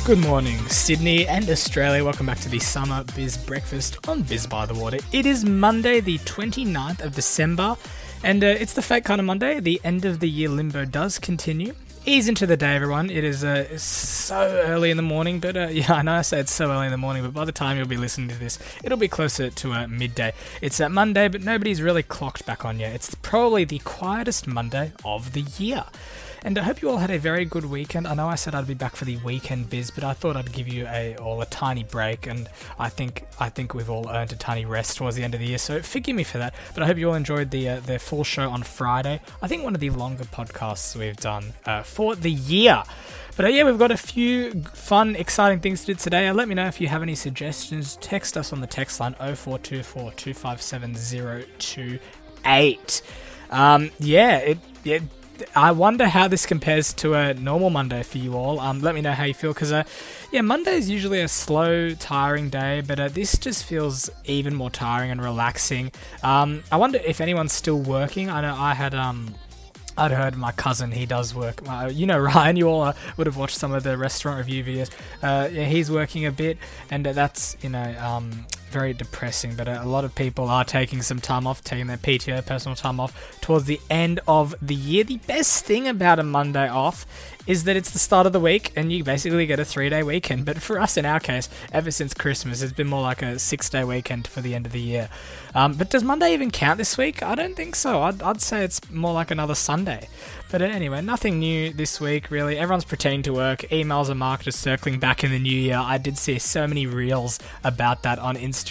Good morning, Sydney and Australia. Welcome back to the Summer Biz Breakfast on Biz by the Water. It is Monday, the 29th of December, and it's the fake kind of Monday. The end of the year limbo does continue. Ease into the day, everyone. It is so early in the morning, but yeah, I know I say it's so early in the morning, but by the time you'll be listening to this, it'll be closer to midday. It's Monday, but nobody's really clocked back on yet. It's probably the quietest Monday of the year. And I hope you all had a very good weekend. I know I said I'd be back for the weekend biz, but I thought I'd give you all a tiny break, and I think we've all earned a tiny rest towards the end of the year, so forgive me for that. But I hope you all enjoyed the full show on Friday. I think one of the longer podcasts we've done for the year. But yeah, we've got a few fun, exciting things to do today. Let me know if you have any suggestions. Text us on the text line 0424 257 028. I wonder how this compares to a normal Monday for you all. Let me know how you feel, because Monday is usually a slow, tiring day, but this just feels even more tiring and relaxing. I wonder if anyone's still working. I know I'd heard my cousin, he does work. Ryan, you all would have watched some of the restaurant review videos. He's working a bit, and that's, very depressing. But a lot of people are taking some time off, taking their PTO, personal time off, towards the end of the year. The best thing about a Monday off is that it's the start of the week, and you basically get a 3-day weekend. But for us, in our case, ever since Christmas, it's been more like a 6-day weekend for the end of the year. But does Monday even count this week? I don't think so. I'd say it's more like another Sunday. But anyway, nothing new this week, really. Everyone's pretending to work. Emails and marketers circling back in the new year. I did see so many reels about that on Instagram.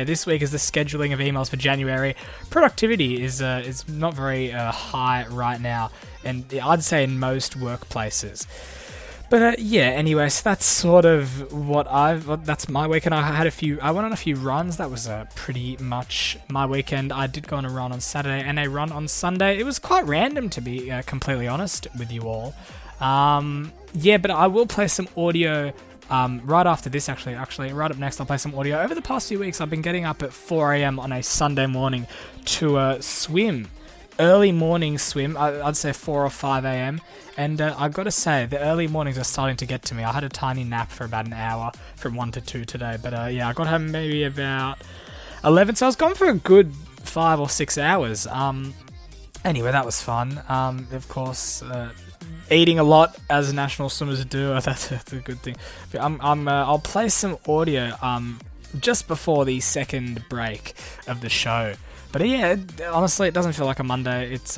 This week is the scheduling of emails for January. Productivity is not very high right now, and I'd say in most workplaces. But anyway, so that's sort of that's my weekend. I went on a few runs. That was pretty much my weekend. I did go on a run on Saturday and a run on Sunday. It was quite random, to be completely honest with you all. But I will play some audio right after this, actually right up next. I'll play some audio. Over the past few weeks, I've been getting up at 4 a.m. on a Sunday morning to swim. Early morning swim, I'd say 4 or 5 a.m. And I've got to say, the early mornings are starting to get to me. I had a tiny nap for about an hour from 1 to 2 today. But I got home maybe about 11. So I was gone for a good 5 or 6 hours. Anyway, that was fun. Of course, eating a lot, as national swimmers do. That's a good thing. But I'll play some audio just before the second break of the show. But honestly, it doesn't feel like a Monday. It's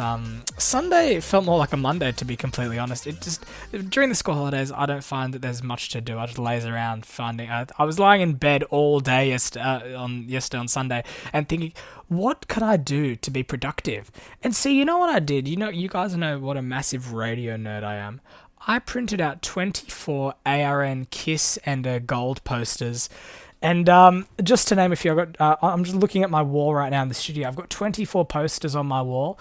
Sunday. It felt more like a Monday, to be completely honest. It just, during the school holidays, I don't find that there's much to do. I just laze around finding. I was lying in bed all day yesterday on Sunday and thinking, what could I do to be productive? And see, you know what I did? You guys know what a massive radio nerd I am. I printed out 24 ARN Kiss and Gold posters. And just to name a few, I'm just looking at my wall right now in the studio. I've got 24 posters on my wall.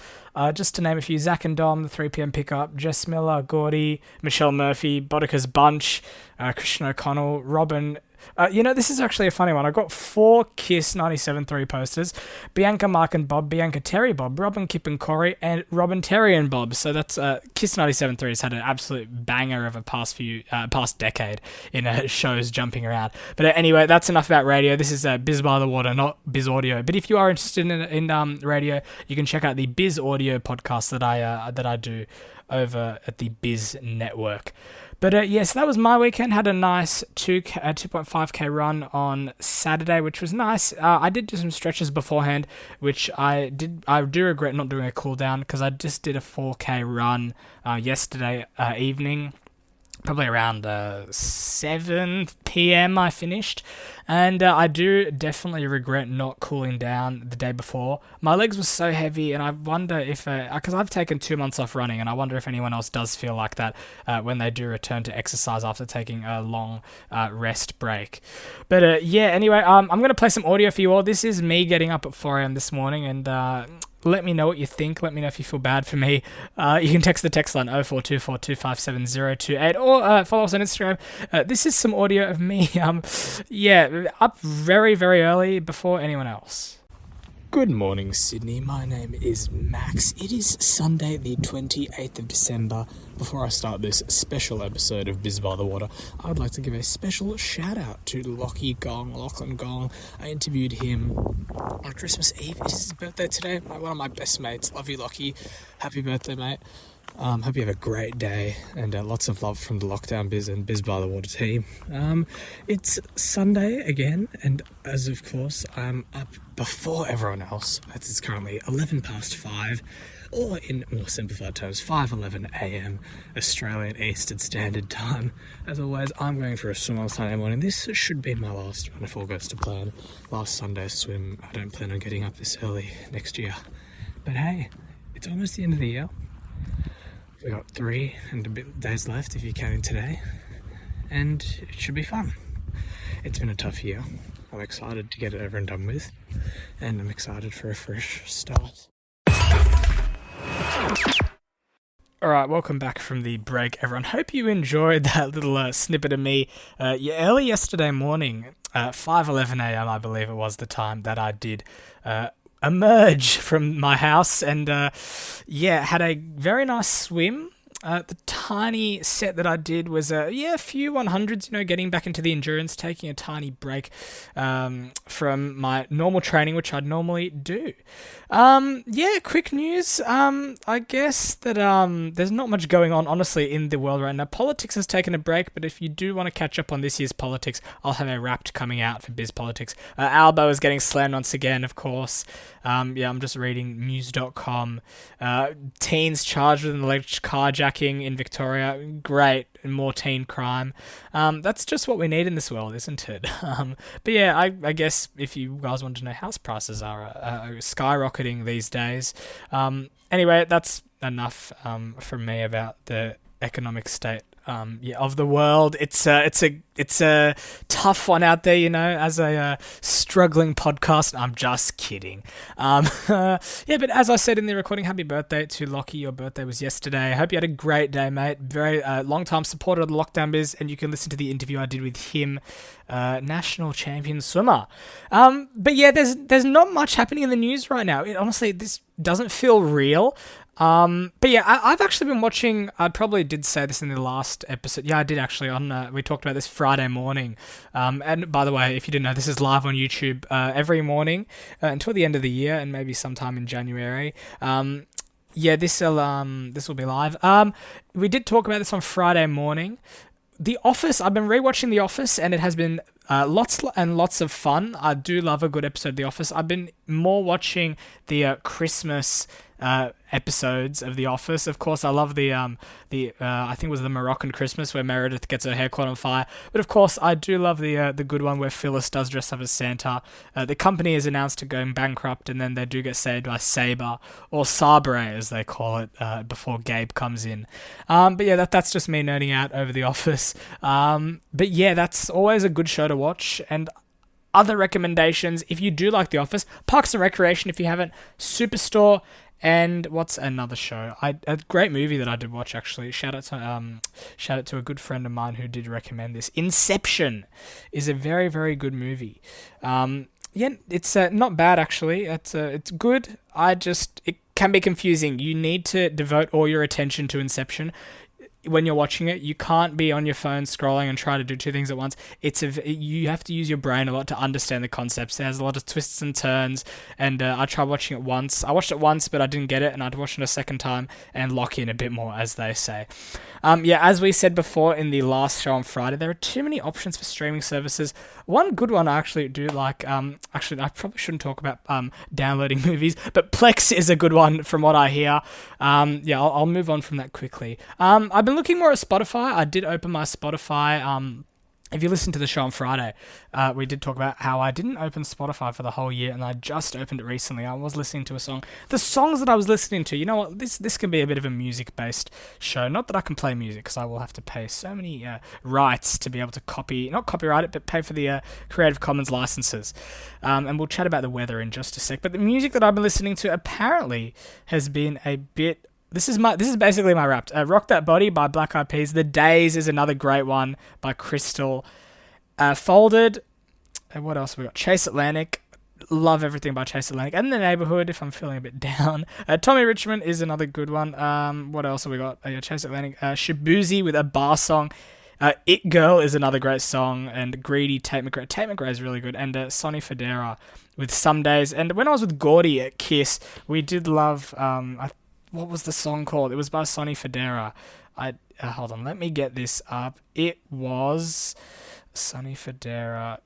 Just to name a few: Zach and Dom, the 3 p.m. pickup, Jess Miller, Gordy, Michelle Murphy, Bodica's Bunch, Christian O'Connell, Robin. This is actually a funny one. I got 4 Kiss 97.3 posters: Bianca, Mark and Bob, Bianca, Terry, Bob, Robin, Kip and Corey, and Robin, Terry and Bob. So that's Kiss 97.3 has had an absolute banger of a past decade in shows jumping around. But anyway, that's enough about radio. This is Biz by the Water, not Biz Audio. But if you are interested in radio, you can check out the Biz Audio podcast that I do over at the Biz Network. But so that was my weekend. Had a nice 2.5k run on Saturday, which was nice. I did do some stretches beforehand, which I do regret not doing a cool down, because I just did a 4k run yesterday evening. Probably around 7 p.m. I finished, and I do definitely regret not cooling down the day before. My legs were so heavy, and I wonder if, because I've taken 2 months off running, and I wonder if anyone else does feel like that when they do return to exercise after taking a long rest break. But anyway, I'm going to play some audio for you all. This is me getting up at 4 a.m. this morning, and let me know what you think. Let me know if you feel bad for me. You can text the text line 0424 257 028, or follow us on Instagram. This is some audio of me, up very, very early before anyone else. Good morning, Sydney. My name is Max. It is Sunday, the 28th of December. Before I start this special episode of Biz by the Water, I would like to give a special shout out to Lachlan Gong. I interviewed him on Christmas Eve. It is his birthday today. One of my best mates. Love you, Lockie. Happy birthday, mate. Hope you have a great day and lots of love from the Lockdown Biz and Biz by the Water team. It's Sunday again, and as of course I'm up before everyone else. It's currently 11 past 5, or in more simplified terms, 5:11 a.m. Australian Eastern Standard Time. As always, I'm going for a swim on Sunday morning. This should be my last one if all goes to plan. Last Sunday swim. I don't plan on getting up this early next year. But hey, it's almost the end of the year. We got 3 and a bit days left if you're counting today, and it should be fun. It's been a tough year. I'm excited to get it over and done with, and I'm excited for a fresh start. Alright, welcome back from the break, everyone. Hope you enjoyed that little snippet of me early yesterday morning, 5:11am I believe it was the time that I did emerge from my house and had a very nice swim. The tiny set that I did was a few 100s, getting back into the endurance, taking a tiny break from my normal training, which I'd normally do. Quick news. I guess that there's not much going on, honestly, in the world right now. Politics has taken a break, but if you do want to catch up on this year's politics, I'll have a Wrapped coming out for Biz Politics. Albo is getting slammed once again, of course. I'm just reading news.com. Teens charged with an alleged carjacking in Victoria. Great. More teen crime. That's just what we need in this world, isn't it? I guess if you guys want to know, house prices are skyrocketing these days. Anyway, that's enough from me about the economic state of the world. It's a tough one out there, as a struggling podcast. I'm just kidding. But as I said in the recording, happy birthday to Lockie. Your birthday was yesterday. I hope you had a great day, mate. Very long time supporter of the Lockdown Biz, and you can listen to the interview I did with him, national champion swimmer. There's not much happening in the news right now. Honestly, this doesn't feel real. I've actually been watching. I probably did say this in the last episode. Yeah, I did actually. We talked about this Friday morning. And by the way, if you didn't know, this is live on YouTube every morning until the end of the year, and maybe sometime in January. This will be live. We did talk about this on Friday morning. The Office. I've been rewatching The Office, and it has been lots and lots of fun. I do love a good episode of The Office. I've been more watching the Christmas episodes of The Office. Of course, I love the I think it was the Moroccan Christmas where Meredith gets her hair caught on fire. But of course, I do love the good one where Phyllis does dress up as Santa. The company is announced to go bankrupt, and then they do get saved by Sabre, or Sabre as they call it, before Gabe comes in. That's just me nerding out over The Office. That's always a good show to watch. And other recommendations, if you do like The Office, Parks and Recreation if you haven't, Superstore, and what's another show? A great movie that I did watch, actually. Shout out to a good friend of mine who did recommend this. Inception is a very, very good movie. It's not bad, actually. It's good. It can be confusing. You need to devote all your attention to Inception. When you're watching it, you can't be on your phone scrolling and try to do two things at once. You have to use your brain a lot to understand the concepts. There's a lot of twists and turns, and I tried watching it once. I watched it once, but I didn't get it, and I'd watch it a second time and lock in a bit more, as they say. As we said before in the last show on Friday, there are too many options for streaming services. One good one I actually do like, I probably shouldn't talk about downloading movies, but Plex is a good one from what I hear. I'll move on from that quickly. I've been looking more at Spotify. I did open my Spotify. If you listened to the show on Friday, we did talk about how I didn't open Spotify for the whole year, and I just opened it recently. I was listening to a song. The songs that I was listening to, you know what? This can be a bit of a music-based show. Not that I can play music, because I will have to pay so many rights to be able to not copyright it, but pay for the Creative Commons licenses. And we'll chat about the weather in just a sec. But the music that I've been listening to apparently has been a bit... This is basically my Wrapped. Rock That Body by Black Eyed Peas. The Days is another great one by Crystal. Folded. And what else have we got? Chase Atlantic. love everything by Chase Atlantic. And The Neighborhood, if I'm feeling a bit down. Tommy Richmond is another good one. What else have we got? Chase Atlantic. Shabuzi with a bar song. It Girl is another great song. And Greedy, Tate McRae. Tate McRae is really good. And Sonny Fodera with Some Days. And when I was with Gordy at Kiss, we did love... what was the song called? It was by Sonny Fodera. Hold on, let me get this up. It was Sonny Fodera.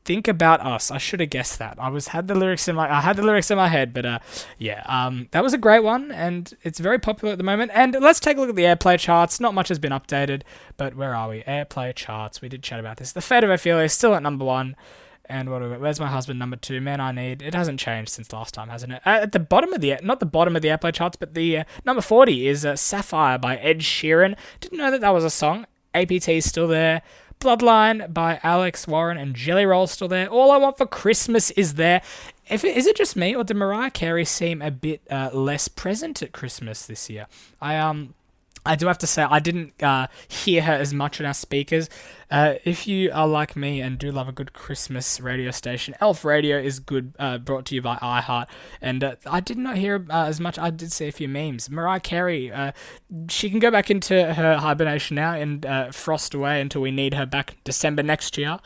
Think About Us. I should have guessed that. I had the lyrics in my head, but that was a great one, and it's very popular at the moment. And let's take a look at the airplay charts. Not much has been updated, but where are we? Airplay charts. We did chat about this. The Fate of Ophelia is still at number 1. And what do we got? Where's My Husband, number 2. Man I Need. It hasn't changed since last time, hasn't it? At the bottom of not the bottom of the airplay charts, but the number 40 is Sapphire by Ed Sheeran. Didn't know that was a song. APT is still there. Bloodline by Alex Warren and Jelly Roll still there. All I Want for Christmas is there. Is it just me, or did Mariah Carey seem a bit less present at Christmas this year? I do have to say, I didn't hear her as much on our speakers. If you are like me and do love a good Christmas radio station, Elf Radio is good, brought to you by iHeart. And I did not hear as much. I did see a few memes. Mariah Carey, she can go back into her hibernation now and frost away until we need her back December next year.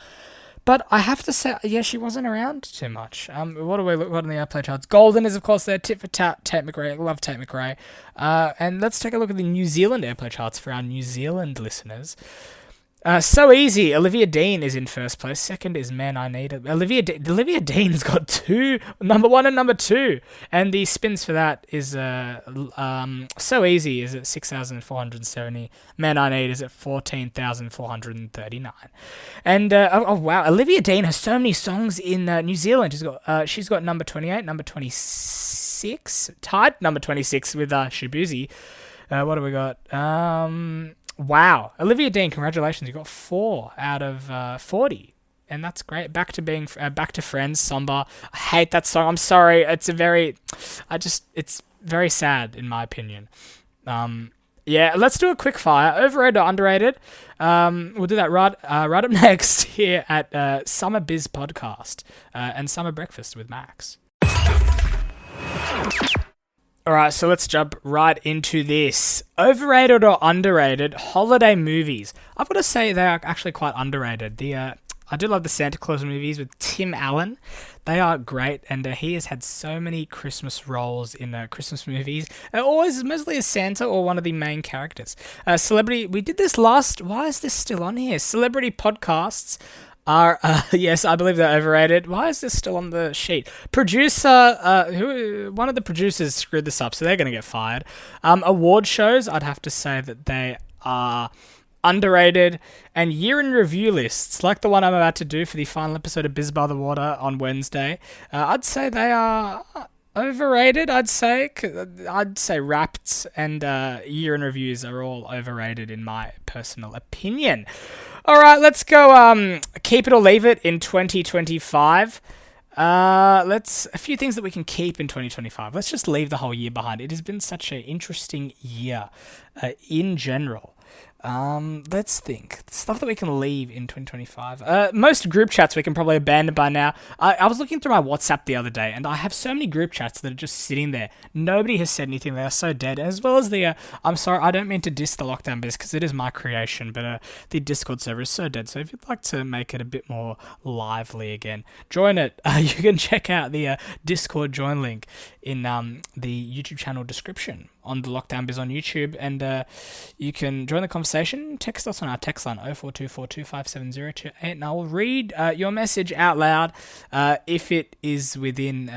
But I have to say, yeah, she wasn't around too much. What do we look on the airplay charts? Golden is, of course, there. Tit for Tat, Tate McRae. I love Tate McRae. And let's take a look at the New Zealand airplay charts for our New Zealand listeners. So Easy. Olivia Dean is in first place. Second is Man I Need. Olivia Dean's got 2, number 1 and number 2. And the spins for that is So Easy is at 6,470. Man I Need is at 14,439. And oh wow, Olivia Dean has so many songs in New Zealand. She's got number 28, number 26, tied number 26 with Shabuzi. What do we got? Wow, Olivia Dean, congratulations! You got 4 out of 40, and that's great. Back to Friends, Somber. I hate that song. I'm sorry. It's very sad in my opinion. Yeah, let's do a quick fire. Overrated or underrated? We'll do that right up next here at Summer Biz Podcast and Summer Breakfast with Max. Alright, so let's jump right into this. Overrated or underrated holiday movies? I've got to say they are actually quite underrated. I do love the Santa Claus movies with Tim Allen. They are great, and he has had so many Christmas roles in Christmas movies. Always mostly as Santa or one of the main characters. Celebrity, we did this last... Why is this still on here? Celebrity podcasts are, yes, I believe they're overrated. Why is this still on the sheet? One of the producers screwed this up, so they're going to get fired. Award shows, I'd have to say that they are underrated. And year in review lists, like the one I'm about to do for the final episode of Biz by the Water on Wednesday, I'd say they are overrated. I'd say Wrapped and year in reviews are all overrated in my personal opinion. All right, let's go keep it or leave it in 2025. A few things that we can keep in 2025. Let's just leave the whole year behind. It has been such an interesting year in general. Let's think. Stuff that we can leave in 2025. Most group chats we can probably abandon by now. I was looking through my WhatsApp the other day, and I have so many group chats that are just sitting there. Nobody has said anything. They are so dead. As well as I'm sorry, I don't mean to diss the Lockdown Biz, because it is my creation, but the Discord server is so dead. So if you'd like to make it a bit more lively again, join it. You can check out the Discord join link in the YouTube channel description on the Lockdown Biz on YouTube, and you can join the conversation. Text us on our text line 0424257028, and I will read your message out loud if it is within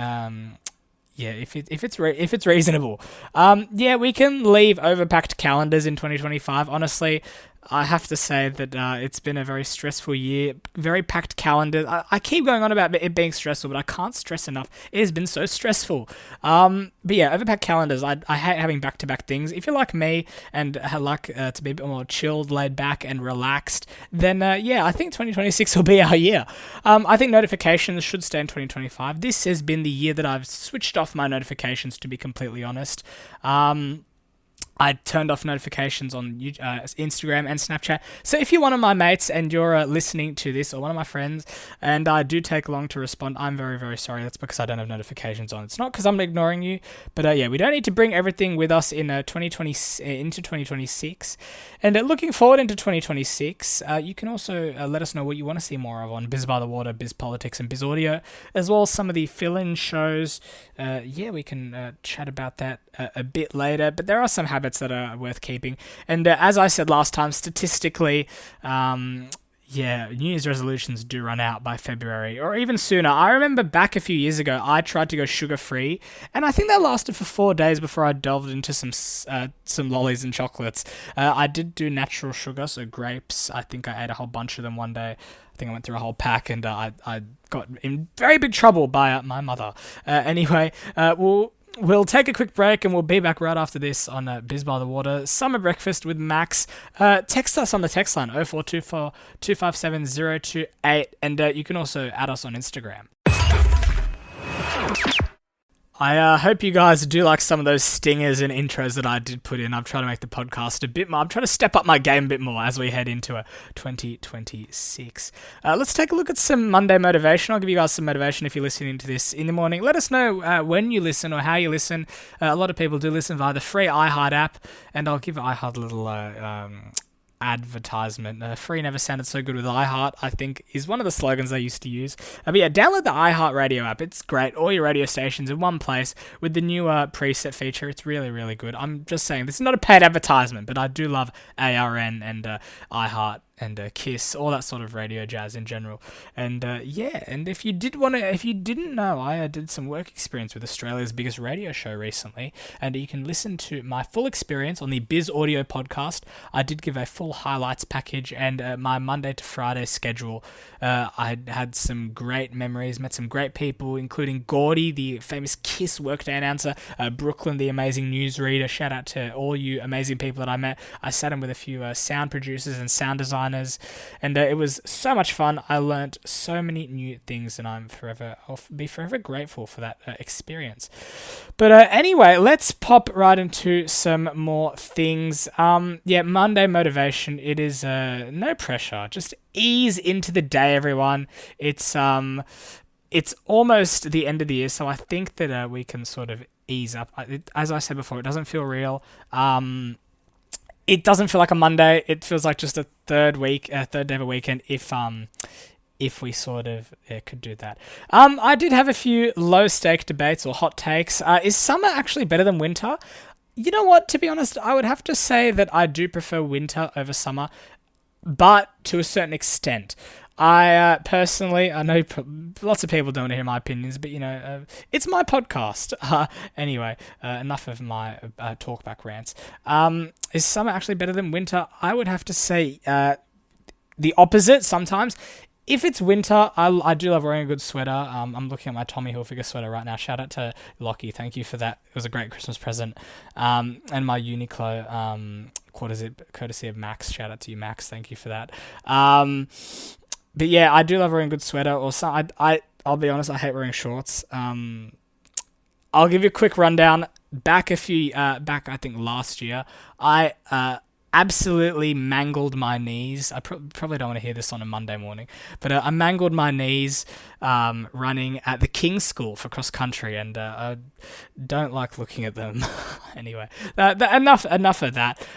if it's reasonable. We can leave overpacked calendars in 2025. Honestly, I have to say that it's been a very stressful year, very packed calendar. I keep going on about it being stressful, but I can't stress enough. It has been so stressful. But yeah, overpacked calendars. I hate having back-to-back things. If you're like me and like to be a bit more chilled, laid back, and relaxed, then I think 2026 will be our year. I think notifications should stay in 2025. This has been the year that I've switched off my notifications, to be completely honest. I turned off notifications on Instagram and Snapchat. So if you're one of my mates and you're listening to this, or one of my friends, and I do take long to respond, I'm very, very sorry. That's because I don't have notifications on. It's not because I'm ignoring you, but yeah, we don't need to bring everything with us in 2020 into 2026. And looking forward into 2026, you can also let us know what you want to see more of on Biz by the Water, Biz Politics, and Biz Audio, as well as some of the fill-in shows. Yeah, we can chat about that a bit later, but there are some habits that are worth keeping. And as I said last time, statistically, yeah, New Year's resolutions do run out by February or even sooner. I remember back a few years ago, I tried to go sugar-free, and I think that lasted for 4 days before I delved into some lollies and chocolates. I did do natural sugar, so grapes. I think I ate a whole bunch of them one day. I think I went through a whole pack, and I got in very big trouble by my mother. Anyway, we'll take a quick break, and we'll be back right after this on Biz by the Water Summer Breakfast with Max. Text us on the text line 0424 257 028, and you can also add us on Instagram. I hope you guys do like some of those stingers and intros that I did put in. I'm trying to make the podcast a bit more. I'm trying to step up my game a bit more as we head into 2026. Let's take a look at some Monday motivation. I'll give you guys some motivation if you're listening to this in the morning. Let us know when you listen or how you listen. A lot of people do listen via the free iHeart app, and I'll give iHeart a little advertisement. Free never sounded so good with iHeart, I think, is one of the slogans I used to use. But yeah, download the iHeart Radio app. It's great. All your radio stations in one place with the new preset feature. It's really, really good. I'm just saying, this is not a paid advertisement, but I do love ARN and iHeart and Kiss, all that sort of radio jazz in general. And yeah, and if you didn't know, I did some work experience with Australia's biggest radio show recently, and you can listen to my full experience on the Biz Audio podcast. I did give a full highlights package, and my Monday to Friday schedule. I had some great memories, met some great people, including Gordy, the famous Kiss Workday announcer, Brooklyn, the amazing newsreader. Shout out to all you amazing people that I met. I sat in with a few sound producers and sound designers, and it was so much fun. I learnt so many new things, and I'll be forever grateful for that experience. But anyway, let's pop right into some more things. Yeah, Monday motivation. It is no pressure. Just ease into the day, everyone. It's almost the end of the year, so I think that we can sort of ease up. As I said before, it doesn't feel real. It doesn't feel like a Monday. It feels like just a third day of a weekend. If we sort of could do that. I did have a few low stake debates or hot takes. Is summer actually better than winter? You know what? To be honest, I would have to say that I do prefer winter over summer, but to a certain extent. I personally, I know lots of people don't want to hear my opinions, but it's my podcast. Anyway, enough of my talkback rants. Is summer actually better than winter? I would have to say the opposite sometimes. If it's winter, I do love wearing a good sweater. I'm looking at my Tommy Hilfiger sweater right now. Shout out to Lockie. Thank you for that. It was a great Christmas present. And my Uniqlo courtesy of Max. Shout out to you, Max. Thank you for that. But yeah, I do love wearing a good sweater. Or I'll be honest, I hate wearing shorts. I'll give you a quick rundown. Back I think last year, I absolutely mangled my knees. I probably don't want to hear this on a Monday morning, but I mangled my knees running at the King's School for cross country, and I don't like looking at them. Anyway, enough of that.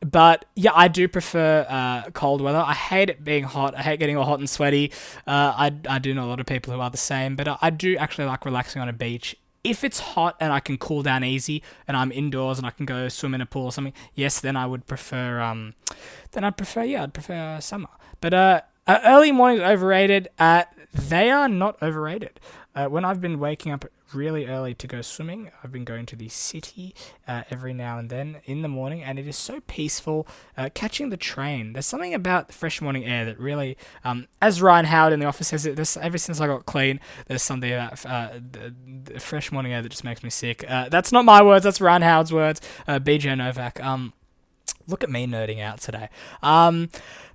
But yeah, I do prefer cold weather. I hate it being hot. I hate getting all hot and sweaty. I do know a lot of people who are the same, but I do actually like relaxing on a beach. If it's hot and I can cool down easy and I'm indoors and I can go swim in a pool or something, yes, then I would prefer. I'd prefer summer. But early mornings overrated. They are not overrated. When I've been waking up really early to go swimming, I've been going to the city every now and then in the morning, and it is so peaceful. Catching the train, there's something about the fresh morning air that really, as Ryan Howard in The Office says, ever since I got clean, there's something about the fresh morning air that just makes me sick. That's not my words, that's Ryan Howard's words. BJ Novak. Look at me nerding out today.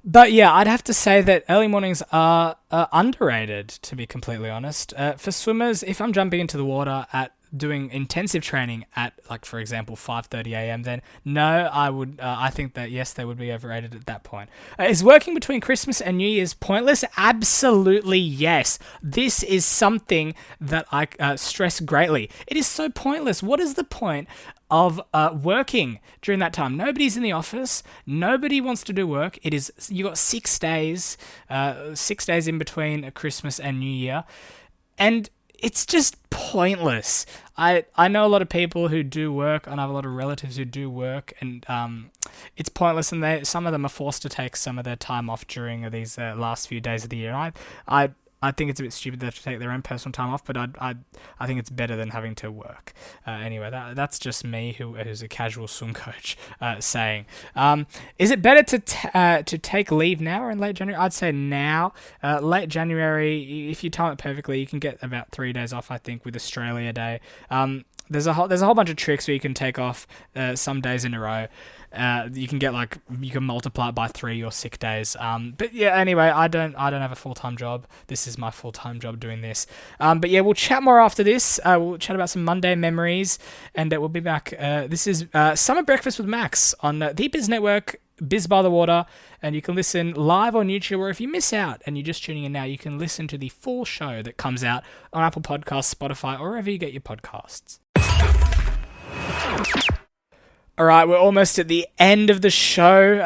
But yeah, I'd have to say that early mornings are underrated, to be completely honest. For swimmers, if I'm jumping into the water at doing intensive training at, like, for example, 5:30 a.m., then no, I think that, yes, they would be overrated at that point. Is working between Christmas and New Year's pointless? Absolutely yes. This is something that I stress greatly. It is so pointless. What is the point of working during that time? Nobody's in the office. Nobody wants to do work. You got 6 days, 6 days in between Christmas and New Year, and it's just pointless. I know a lot of people who do work, and I have a lot of relatives who do work, and it's pointless. And some of them are forced to take some of their time off during these last few days of the year. I think it's a bit stupid they have to take their own personal time off, but I think it's better than having to work. Anyway, that's just me, who's a casual swim coach, saying. Is it better to take leave now or in late January? I'd say now. Late January, if you time it perfectly, you can get about 3 days off, I think, with Australia Day. There's a whole bunch of tricks where you can take off some days in a row. You can multiply it by 3 your sick days. But yeah, anyway, I don't have a full-time job. This is my full-time job doing this. But yeah, we'll chat more after this. We'll chat about some Monday memories, and we'll be back. This is Summer Breakfast with Max on the Biz Network, Biz by the Water, and you can listen live on YouTube, or if you miss out and you're just tuning in now, you can listen to the full show that comes out on Apple Podcasts, Spotify, or wherever you get your podcasts. All right, we're almost at the end of the show.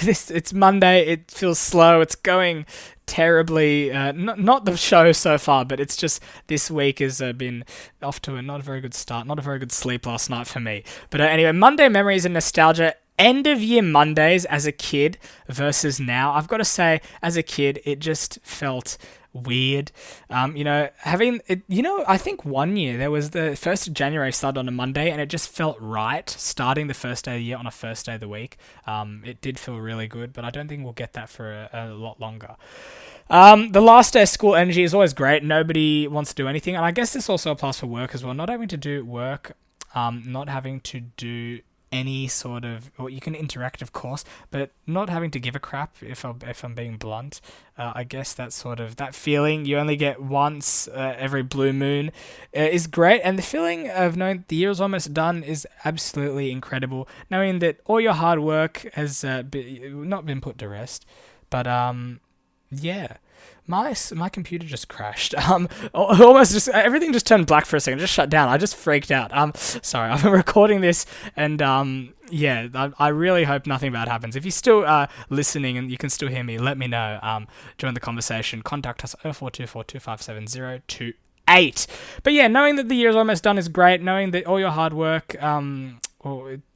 It's Monday. It feels slow. It's going terribly. Not the show so far, but it's just this week has been off to a not a very good start. Not a very good sleep last night for me. But anyway, Monday memories and nostalgia. End of year Mondays as a kid versus now. I've got to say, as a kid, it just felt weird. I think one year there was the 1st of January started on a Monday, and it just felt right starting the first day of the year on a first day of the week. It did feel really good, but I don't think we'll get that for a lot longer. The last day of school energy is always great. Nobody wants to do anything, and I guess this also applies for work as well. Not having to do work, not having to do any sort of, well, you can interact, of course, but not having to give a crap, if I'm being blunt. I guess that feeling you only get once every blue moon is great, and the feeling of knowing the year is almost done is absolutely incredible, knowing that all your hard work has not been put to rest. But yeah. My computer just crashed. Almost just everything just turned black for a second. Just shut down. I just freaked out. Sorry. I've been recording this, and I really hope nothing bad happens. If you're still listening and you can still hear me, let me know. Join the conversation. Contact us 0424 257 028. But yeah, knowing that the year is almost done is great. Knowing that all your hard work,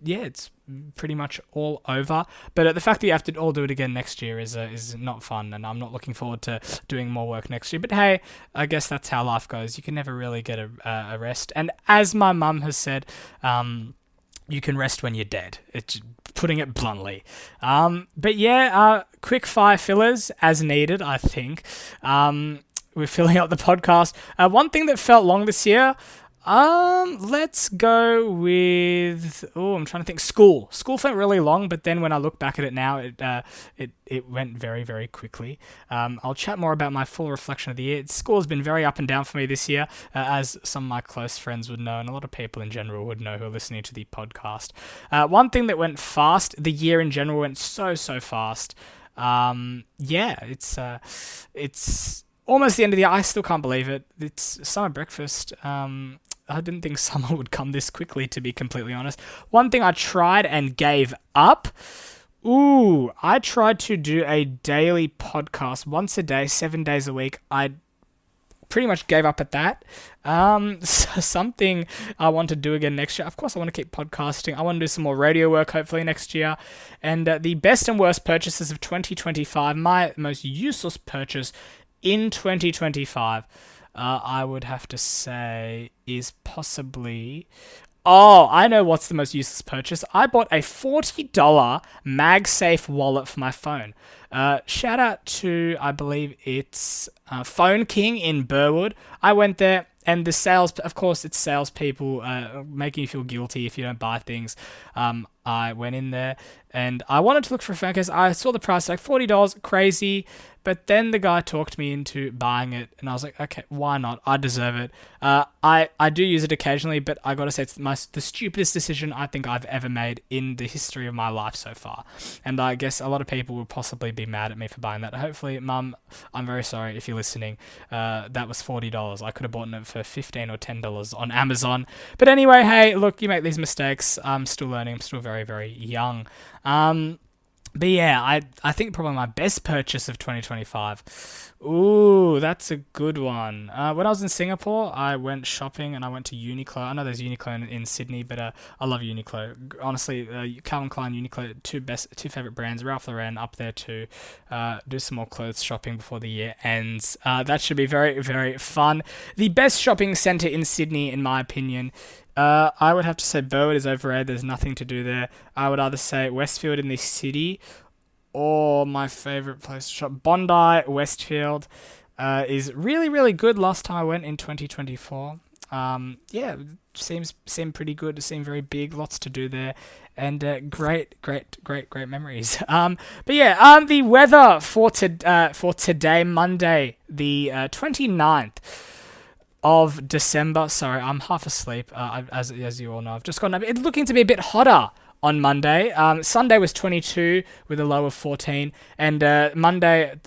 it's pretty much all over. But the fact that you have to all do it again next year is not fun, and I'm not looking forward to doing more work next year. But hey, I guess that's how life goes. You can never really get a rest. And as my mum has said, you can rest when you're dead. It's putting it bluntly. But yeah, quick fire fillers as needed, I think. We're filling up the podcast. One thing that felt long this year, let's go with, I'm trying to think. School felt really long, but then when I look back at it now, it went very, very quickly. I'll chat more about my full reflection of the year. School has been very up and down for me this year, as some of my close friends would know, and a lot of people in general would know who are listening to the podcast. One thing that went fast, the year in general went so fast. It's almost the end of the year. I still can't believe it. It's summer breakfast. I didn't think summer would come this quickly, to be completely honest. One thing I tried and gave up. I tried to do a daily podcast once a day, 7 days a week. I pretty much gave up at that. Something I want to do again next year. Of course, I want to keep podcasting. I want to do some more radio work, hopefully, next year. And the best and worst purchases of 2025, my most useless purchase in 2025, I would have to say is possibly... I know what's the most useless purchase. I bought a $40 MagSafe wallet for my phone. Shout out to, I believe it's Phone King in Burwood. I went there, and the sales, of course, it's salespeople making you feel guilty if you don't buy things. I went in there and I wanted to look for a phone case. I saw the price like $40, crazy. But then the guy talked me into buying it, and I was like, okay, why not? I deserve it. I do use it occasionally, but I gotta say it's the stupidest decision I think I've ever made in the history of my life so far. And I guess a lot of people will possibly be mad at me for buying that. Hopefully, Mum, I'm very sorry if you're listening. That was $40. I could have bought it for $15 or $10 on Amazon. But anyway, hey, look, you make these mistakes. I'm still learning. I'm still very, very young. But yeah, I think probably my best purchase of 2025. Ooh, that's a good one. When I was in Singapore, I went shopping and I went to Uniqlo. I know there's Uniqlo in Sydney, but I love Uniqlo. Honestly, Calvin Klein, Uniqlo, two favorite brands. Ralph Lauren up there to do some more clothes shopping before the year ends. That should be very, very fun. The best shopping centre in Sydney, in my opinion. I would have to say Burwood is overrated. There's nothing to do there. I would either say Westfield in the city, or my favourite place to shop, Bondi, Westfield, is really, really good. Last time I went in 2024. Yeah, seemed pretty good. It seemed very big. Lots to do there, and great memories. But yeah, the weather for today, Monday, the 29th. Of December. Sorry, I'm half asleep, as you all know. I've just gone up. It's looking to be a bit hotter on Monday. Sunday was 22 with a low of 14. And Monday,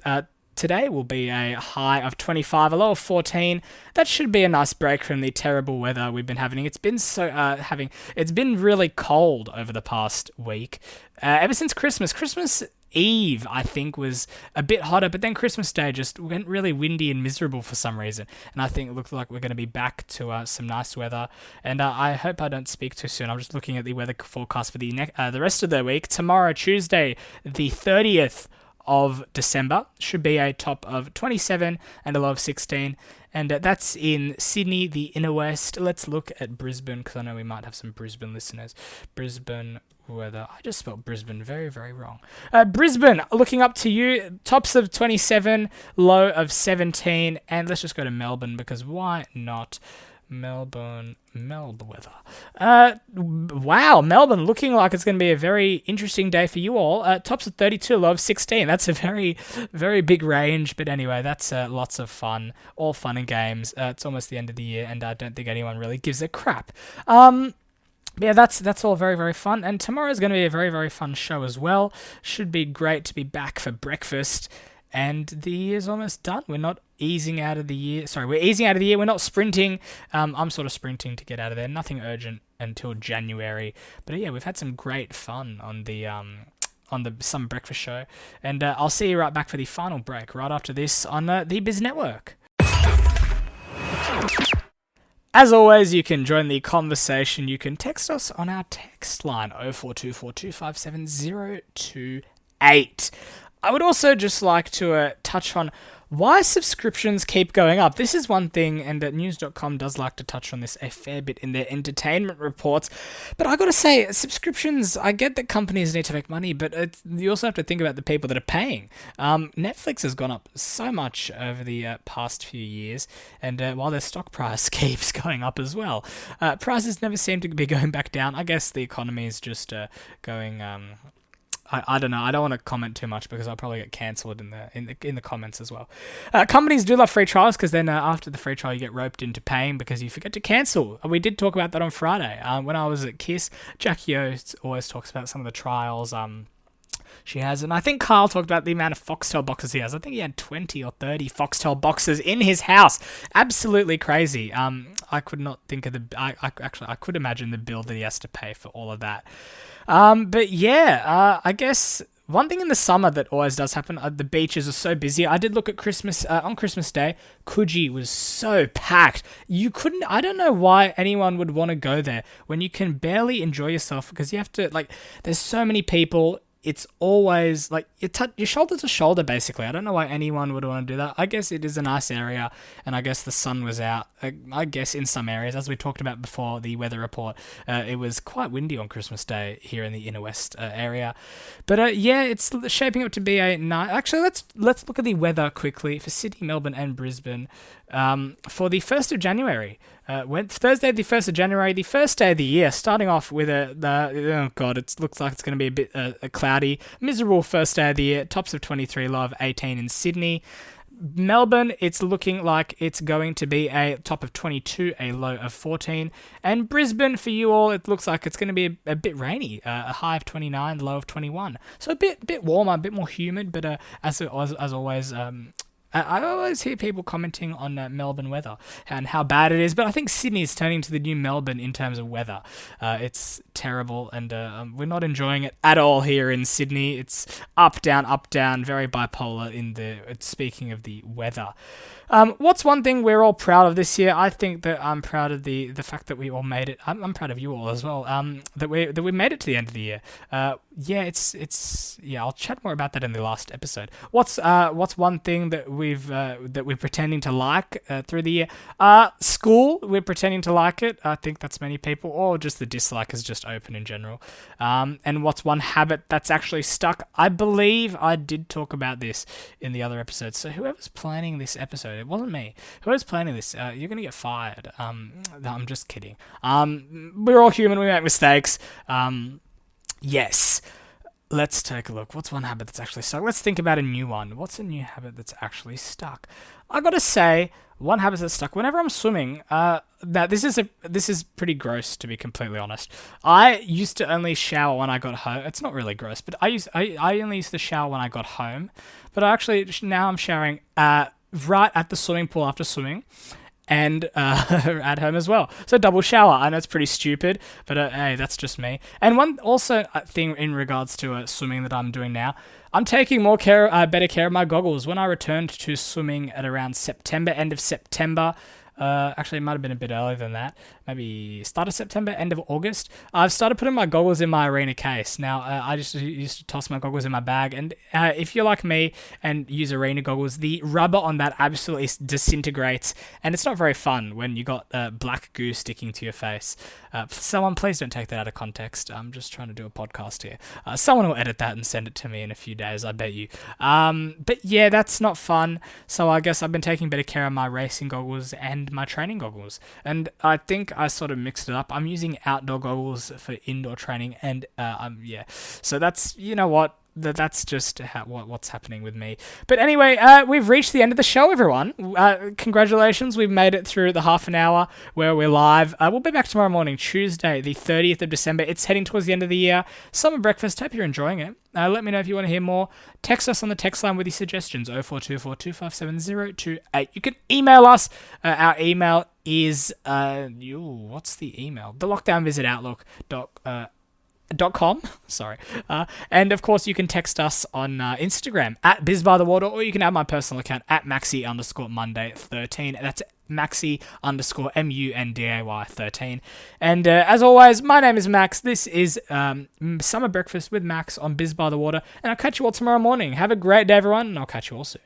today will be a high of 25, a low of 14. That should be a nice break from the terrible weather we've been having. It's been it's been really cold over the past week. Ever since Christmas. Christmas Eve, I think, was a bit hotter, but then Christmas Day just went really windy and miserable for some reason. And I think it looks like we're going to be back to some nice weather. And I hope I don't speak too soon. I'm just looking at the weather forecast for the rest of the week. Tomorrow, Tuesday, the 30th of December, should be a top of 27 and a low of 16. And that's in Sydney, the inner west. Let's look at Brisbane, because I know we might have some Brisbane listeners. Brisbane weather. I just spelled Brisbane very, very wrong. Brisbane, looking up to you. Tops of 27, low of 17. And let's just go to Melbourne, because why not? Melbourne weather. Wow, Melbourne looking like it's going to be a very interesting day for you all. Tops of 32, low of 16. That's a very, very big range. But anyway, that's lots of fun. All fun and games. It's almost the end of the year, and I don't think anyone really gives a crap. Yeah, that's all very, very fun. And tomorrow's going to be a very, very fun show as well. Should be great to be back for breakfast. And the year's almost done. We're not easing out of the year. Sorry, we're easing out of the year. We're not sprinting. I'm sort of sprinting to get out of there. Nothing urgent until January. But yeah, we've had some great fun on the Summer Breakfast Show. And I'll see you right back for the final break right after this on the Biz Network. As always, you can join the conversation. You can text us on our text line 0424257028. I would also just like to touch on why subscriptions keep going up. This is one thing, and news.com does like to touch on this a fair bit in their entertainment reports. But I got to say, subscriptions, I get that companies need to make money, but you also have to think about the people that are paying. Netflix has gone up so much over the past few years, and while their stock price keeps going up as well. Prices never seem to be going back down. I guess the economy is just going... I don't know. I don't want to comment too much because I'll probably get cancelled in the comments as well. Companies do love free trials because then after the free trial you get roped into paying because you forget to cancel. We did talk about that on Friday. When I was at KISS, Jackie O always talks about some of the trials she has, and I think Kyle talked about the amount of Foxtel boxes he has. I think he had 20 or 30 Foxtel boxes in his house. Absolutely crazy. I could not think of I could imagine the bill that he has to pay for all of that. But yeah, I guess one thing in the summer that always does happen, the beaches are so busy. I did look at Christmas, on Christmas Day, Coogee was so packed. I don't know why anyone would want to go there when you can barely enjoy yourself because you have to, there's so many people. It's always you're shoulder to shoulder, basically. I don't know why anyone would want to do that. I guess it is a nice area, and I guess the sun was out. I guess in some areas, as we talked about before, the weather report, it was quite windy on Christmas Day here in the inner west area. But yeah, it's shaping up to be a night. Actually, let's look at the weather quickly for Sydney, Melbourne, and Brisbane for the 1st of January. Went Thursday, the 1st of January, the first day of the year, starting off with it looks like it's going to be a bit a cloudy, miserable first day of the year. Tops of 23, low of 18 in Sydney. Melbourne, it's looking like it's going to be a top of 22, a low of 14. And Brisbane, for you all, it looks like it's going to be a bit rainy, a high of 29, low of 21. So a bit warmer, a bit more humid, but as always, I always hear people commenting on Melbourne weather and how bad it is, but I think Sydney is turning to the new Melbourne in terms of weather. It's terrible, and we're not enjoying it at all here in Sydney. It's up, down, very bipolar speaking of the weather. What's one thing we're all proud of this year? I think that I'm proud of the fact that we all made it. I'm proud of you all as well. That we made it to the end of the year. I'll chat more about that in the last episode. What's one thing that we're pretending to like through the year? School, we're pretending to like it. I think that's many people, or just the dislike is just open in general. And what's one habit that's actually stuck? I believe I did talk about this in the other episode. So whoever's planning this episode, it wasn't me. Whoever's planning this, you're gonna get fired. No, I'm just kidding. We're all human. We make mistakes. Yes. Let's take a look. What's one habit that's actually stuck? Let's think about a new one. What's a new habit that's actually stuck? I gotta say, one habit that's stuck. Whenever I'm swimming, this is pretty gross, to be completely honest. I used to only shower when I got home. It's not really gross, but I only used to shower when I got home. But now I'm showering right at the swimming pool after swimming. And at home as well. So double shower. I know it's pretty stupid, but hey, that's just me. And one also thing in regards to swimming that I'm doing now, I'm taking better care of my goggles. When I returned to swimming at around September, end of September, actually it might have been a bit earlier than that, maybe start of September, end of August, I've started putting my goggles in my arena case. Now, I just used to toss my goggles in my bag, and if you're like me and use arena goggles, the rubber on that absolutely disintegrates, and it's not very fun when you got black goo sticking to your face. Someone, please don't take that out of context. I'm just trying to do a podcast here. Someone will edit that and send it to me in a few days, I bet you. But yeah, that's not fun, so I guess I've been taking better care of my racing goggles and my training goggles, and I think I sort of mixed it up. I'm using outdoor goggles for indoor training, and so that's, you know what, that's just what's happening with me. But anyway, we've reached the end of the show, everyone. Congratulations, we've made it through the half an hour where we're live. We'll be back tomorrow morning, Tuesday, the 30th of December. It's heading towards the end of the year. Summer breakfast, hope you're enjoying it. Let me know if you want to hear more. Text us on the text line with your suggestions, 0424 257 028. You can email us. Our email is, what's the email? The lockdown visit outlook.com. Sorry. And of course, you can text us on Instagram at bizbythewater, or you can add my personal account at maxi_Monday13. That's maxi_MUNDAY13. And as always, my name is Max. This is Summer Breakfast with Max on Biz by the Water, and I'll catch you all tomorrow morning. Have a great day, everyone, and I'll catch you all soon.